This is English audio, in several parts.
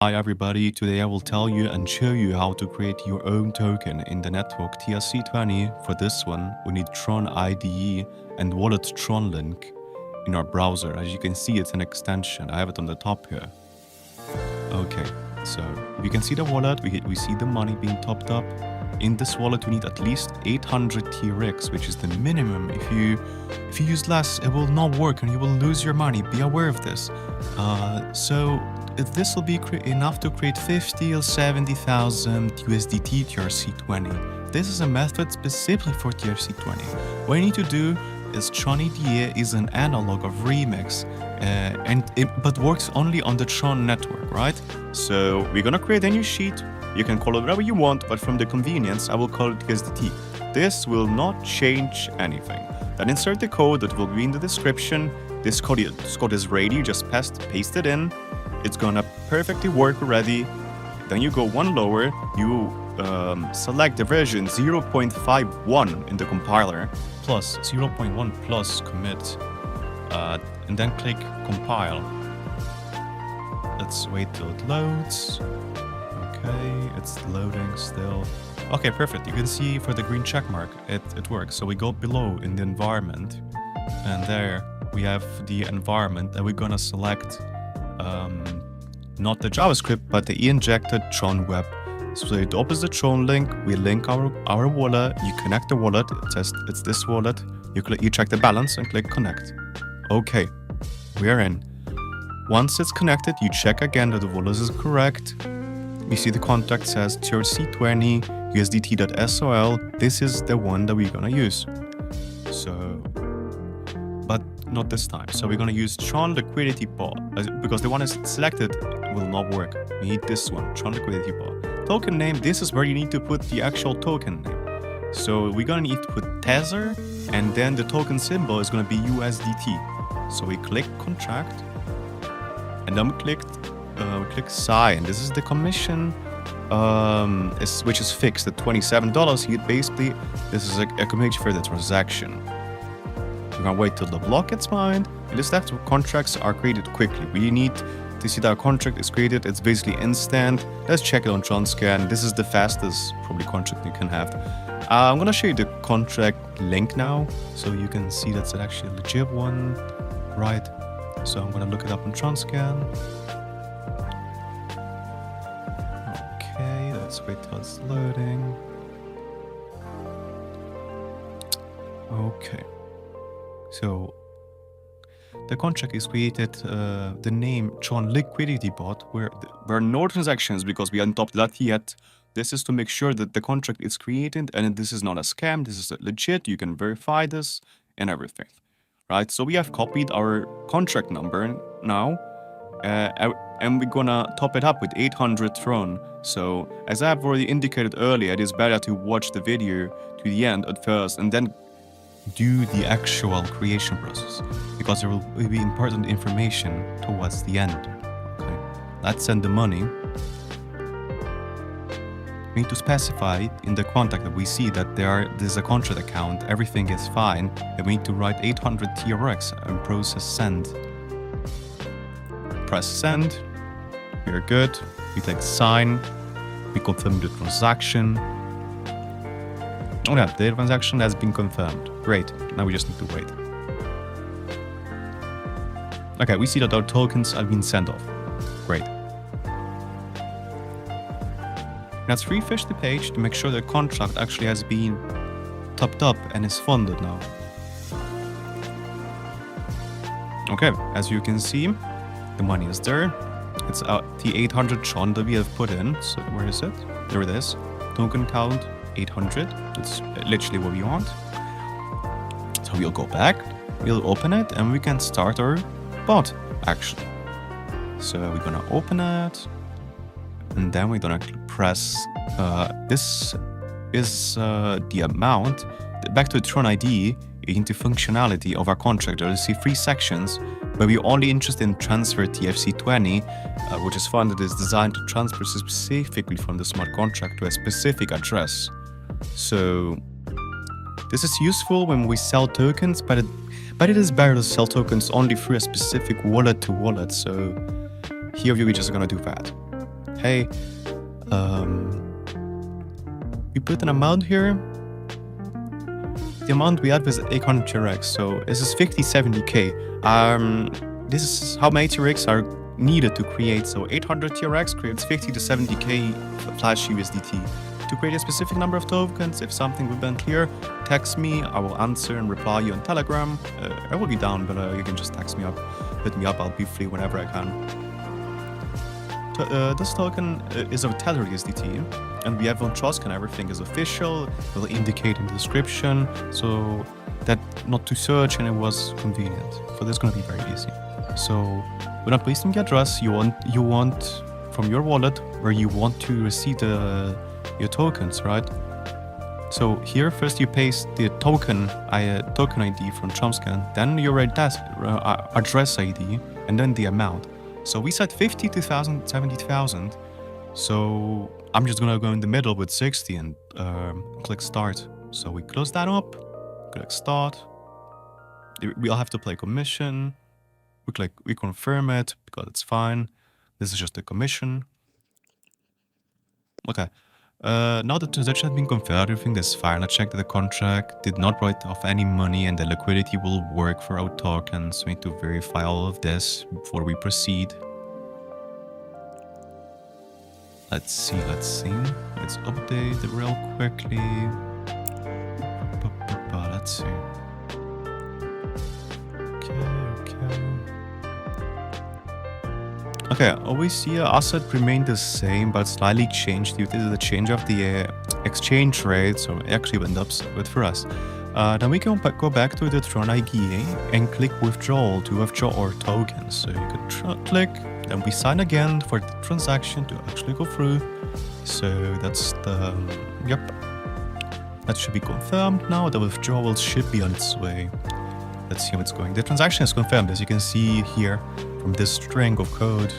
Hi everybody, today I will tell you and show you how to create your own token in the network TRC20. For this one, we need Tron IDE and wallet Tron link in our browser. As you can see, it's an extension. I have it on the top here. Okay, so you can see the wallet, we see the money being topped up. In this wallet, we need at least 800 TRX, which is the minimum. If you use less, it will not work and you will lose your money. Be aware of this. So this will be enough to create 50 or 70,000 USDT TRC20. This is a method specifically for TRC20. What you need to do is Tron IDE is an analog of Remix, but works only on the Tron network, right? So we're gonna create a new sheet. You can call it whatever you want, but from the convenience, I will call it USDT. This will not change anything. Then insert the code that will be in the description. This code is ready. You just paste it in. It's gonna perfectly work already. Then you go one lower. You select the version 0.51 in the compiler plus 0.1 plus commit, and then click compile. Let's wait till it loads. Okay, it's loading still. Okay, perfect. You can see for the green check mark, it works. So we go below in the environment, and there we have the environment, and we're gonna select not the JavaScript, but the injected Tron web. So it opens the Tron link, we link our wallet, you connect the wallet, it says it's this wallet, you check the balance and click connect. Okay, we are in. Once it's connected, you check again that the wallet is correct. You see the contract says TRC20 USDT.SOL. This is the one that we're gonna use. So, but not this time. So we're gonna use Tron liquidity bot because the one is selected will not work. We need this one, Tron liquidity bot. Token name, this is where you need to put the actual token name. So we're gonna need to put Tether, and then the token symbol is gonna be USDT. So we click contract, and then we click sign. This is the commission, which is fixed at $27. Basically, this is a commission for the transaction. We're gonna wait till the block gets mined. And this type of contracts are created quickly. We need to see that our contract is created. It's basically instant. Let's check it on Tronscan. This is the fastest probably contract you can have. I'm gonna show you the contract link now, so you can see that's actually a legit one, right? So I'm gonna look it up on Tronscan. Okay, let's wait till it's loading. Okay. So the contract is created, the name Tron liquidity bot, where there are no transactions because we haven't topped that yet. This is to make sure that the contract is created and this is not a scam. This is legit. You can verify this and everything, right? So we have copied our contract number now, and we're gonna top it up with 800 Tron. So as I've already indicated earlier, it is better to watch the video to the end at first and then do the actual creation process, because there will be important information towards the end. Okay, let's send the money. We need to specify in the contract that we see that there's a contract account, everything is fine, and we need to write 800 TRX and process send. Press send, we're good, we click sign, we confirm the transaction. Oh yeah, the transaction has been confirmed. Great, now we just need to wait. Okay, we see that our tokens have been sent off. Great. Let's refresh the page to make sure the contract actually has been topped up and is funded now. Okay, as you can see, the money is there. It's the 800 Tron that we have put in. So where is it? There it is. Token count 800. That's literally what we want. So we'll go back, we'll open it, and we can start our bot actually. So we're gonna open it, and then we're gonna press, this is the amount. Back to Tron IDE, into functionality of our contract. You'll see 3 sections, but we're only interested in transfer TRC20, which is fund that is designed to transfer specifically from the smart contract to a specific address. So this is useful when we sell tokens, but it is better to sell tokens only through a specific wallet to wallet. So here we're just gonna do that. Okay. We put an amount here. The amount we had was 800 TRX, so this is 50-70k. This is how many TRX are needed to create. So 800 TRX creates 50 to 70k Flash USDT. To create a specific number of tokens, if something will be unclear, text me. I will answer and reply you on Telegram. I will be down, but you can just text me up, hit me up. I'll be free whenever I can. This token is a Tether USDT, and we have on Tronscan everything is official. Will indicate in the description, so that not to search, and it was convenient. So this is gonna be very easy. So when I'm pasting the address you want from your wallet where you want to receive your tokens, right? So here first you paste the token ID from Tronscan, then your address ID, and then the amount. So we said 50,000, 70,000. So I'm just gonna go in the middle with 60 and click start. So we close that up, click start. We'll have to play commission. We confirm it because it's fine. This is just a commission. Okay. Now the transaction has been confirmed, everything is fine. I checked that the contract did not write off any money and the liquidity will work for our tokens. We need to verify all of this before we proceed. Let's see. Let's update it real quickly. Let's see. Okay, always see asset remained the same, but slightly changed due to the change of the exchange rate, so it actually went up so good for us. Then we can go back to the Tron IDE and click withdrawal to withdraw our tokens. So you can click, then we sign again for the transaction to actually go through. So that's the, yep, that should be confirmed now. The withdrawal should be on its way. Let's see how it's going. The transaction is confirmed, as you can see here from this string of code.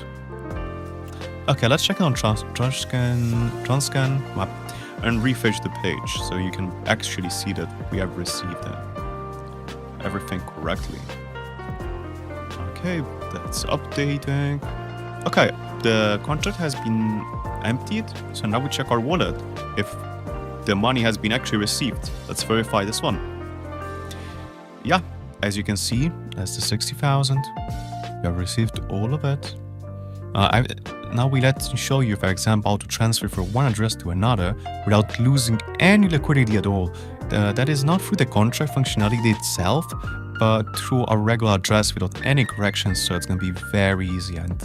Okay, let's check it on Tronscan map and refresh the page so you can actually see that we have received everything correctly. Okay, that's updating. Okay, the contract has been emptied, so now we check our wallet if the money has been actually received. Let's verify this one. Yeah, as you can see, that's the 60,000. We have received all of it. Now let's show you, for example, how to transfer from one address to another without losing any liquidity at all. That is not through the contract functionality itself, but through a regular address without any corrections, so it's going to be very easy and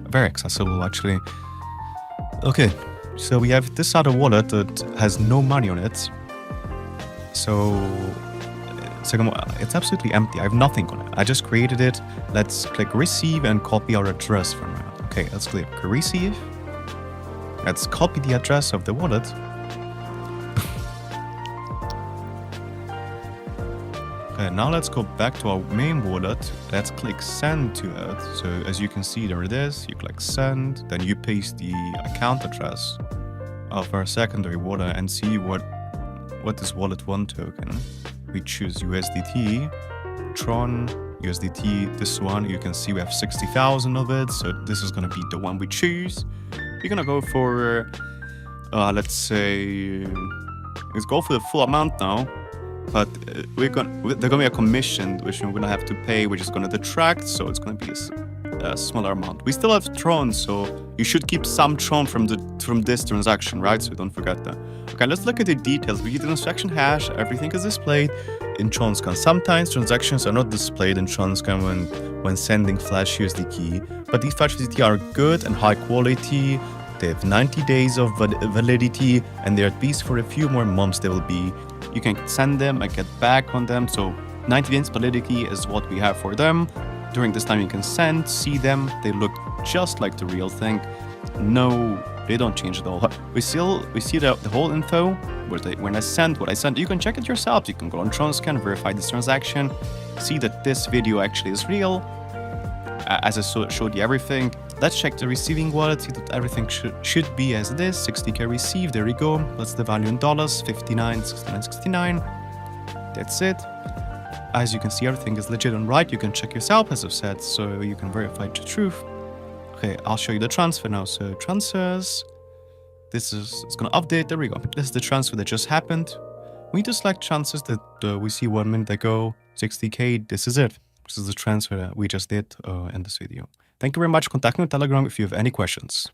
very accessible, actually. Okay, so we have this other wallet that has no money on it. So it's absolutely empty. I have nothing on it. I just created it. Let's click receive and copy our address from it. Okay, let's click receive. Let's copy the address of the wallet. Okay, now let's go back to our main wallet. Let's click send to it. So as you can see, there it is. You click send, then you paste the account address of our secondary wallet and see what is wallet 1 token. We choose USDT, Tron, USDT, this one, you can see we have 60,000 of it, so this is gonna be the one we choose. We're gonna go for, let's say, let's go for the full amount now, but there's gonna be a commission which we're gonna have to pay, which is gonna detract, so it's gonna be a smaller amount. We still have Tron, so you should keep some Tron from this transaction, right? So don't forget that. Okay, let's look at the details. We get the transaction hash, everything is displayed in Tronscan. Sometimes transactions are not displayed in Tronscan when sending Flash USDT, but these Flash USDT are good and high quality. They have 90 days of validity, and they're at least for a few more months they will be. You can send them and get back on them, so 90 days validity is what we have for them. During this time you can send, see them, they look just like the real thing. No, they don't change at all. We see the whole info, when I send what I sent. You can check it yourself. You can go on Tronscan, verify this transaction, see that this video actually is real, as I showed you everything. Let's check the receiving wallet, see that everything should be as it is. 60k received, there we go. That's the value in dollars, 59.69. That's it. As you can see, everything is legit and right. You can check yourself, as I've said, so you can verify the truth. Okay, I'll show you the transfer now. So transfers, it's gonna update. There we go. This is the transfer that just happened. We just select transfers that we see 1 minute ago, 60K. This is it. This is the transfer that we just did in this video. Thank you very much. Contact me on Telegram if you have any questions.